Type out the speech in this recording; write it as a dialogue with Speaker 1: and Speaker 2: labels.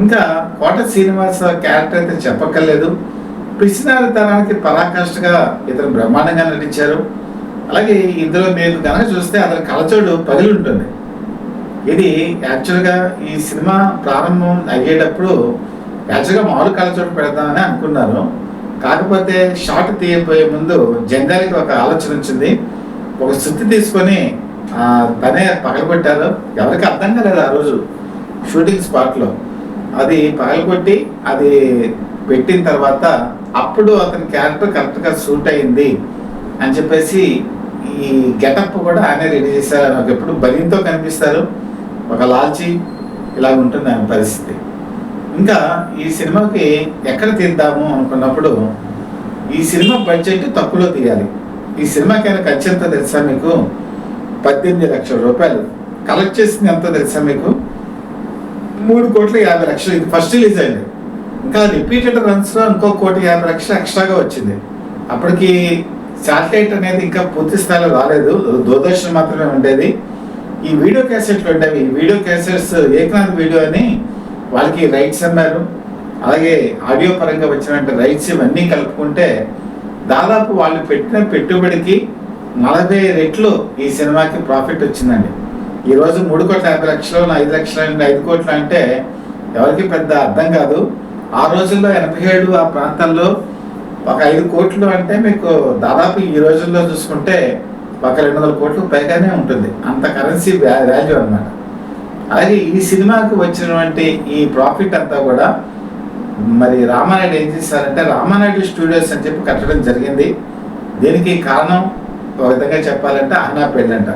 Speaker 1: ఇంకా కోట శ్రీనివాస క్యారెక్టర్ అయితే చెప్పక్కర్లేదు. పిసినారితనానికి పరాకాష్ఠగా ఇతను బ్రహ్మాండంగా నటించారు. అలాగే ఇందులో మీరు కనుక చూస్తే అతని కళ్ళజోడు పగిలి ఉంటుంది. ఇది యాక్చువల్గా ఈ సినిమా ప్రారంభం అయ్యేటప్పుడు యాక్చువల్గా మామూలు కళ్ళజోడు పెడదామని అనుకున్నారు. కాకపోతే షార్ట్ తీయబోయే ముందు జంగాలికి ఒక ఆలోచన వచ్చింది. ఒక సుత్తి తీసుకొని తనే పగలగొట్టారు. ఎవరికి అర్థం కాలేదు ఆ రోజు షూటింగ్ స్పాట్లో. అది పగలగొట్టి అది పెట్టిన తర్వాత అప్పుడు అతని క్యారెక్టర్ కరెక్ట్గా సూట్ అయింది అని చెప్పేసి ఈ గెటప్ కూడా ఆయన రెడీ చేశారు. నాకు ఎప్పుడు బలింతో కనిపిస్తారు, ఒక లాల్చి ఇలా ఉంటుంది ఆయన పరిస్థితి. ఇంకా ఈ సినిమాకి ఎక్కడ తీద్దాము అనుకున్నప్పుడు ఈ సినిమా బడ్జెట్ తక్కువలో తీయాలి. ఈ సినిమాకి ఆయన ఖర్చు ఎంత తెలుసా మీకు? 18 లక్షల రూపాయలు. కలెక్ట్ చేసింది ఎంత తెలుసా మీకు? 3,50,00,000. ఇది ఫస్ట్ రిలీజ్ అయింది. ఇంకా రిపీటెడ్ రన్స్లో ఇంకో 1,50,00,000 ఎక్స్ట్రాగా వచ్చింది. అప్పటికి శాటిలైట్ అనేది ఇంకా పూర్తి స్థాయిలో రాలేదు, దూరదర్శన్ మాత్రమే ఉండేది. ఈ వీడియో క్యాసెట్లు ఉండేవి. ఈ వీడియో క్యాసెట్స్ ఏకనాథ్ వీడియో అని వాళ్ళకి రైట్స్ అన్నారు. అలాగే ఆడియో పరంగా వచ్చిన రైట్స్ ఇవన్నీ కలుపుకుంటే దాదాపు వాళ్ళు పెట్టిన పెట్టుబడికి 40 రెట్లు ఈ సినిమాకి ప్రాఫిట్ వచ్చిందండి. ఈరోజు 3,50,00,000, 5 లక్షలు, 5 కోట్లు అంటే ఎవరికి పెద్ద అర్థం కాదు. ఆ రోజుల్లో 87 ఆ ప్రాంతాల్లో ఒక 5 కోట్లు అంటే మీకు దాదాపు ఈ రోజుల్లో చూసుకుంటే ఒక 200 కోట్లు పైగానే ఉంటుంది. అంత కరెన్సీ వాల్యూ అన్నమాట. అలాగే ఈ సినిమాకి వచ్చినటువంటి ఈ ప్రాఫిట్ అంతా కూడా మరి రామానాయుడు ఏం చేశారంటే రామానాయుడు స్టూడియోస్ అని చెప్పి కట్టడం జరిగింది. దీనికి కారణం ఒక విధంగా చెప్పాలంటే ఆయన పెళ్ళంట.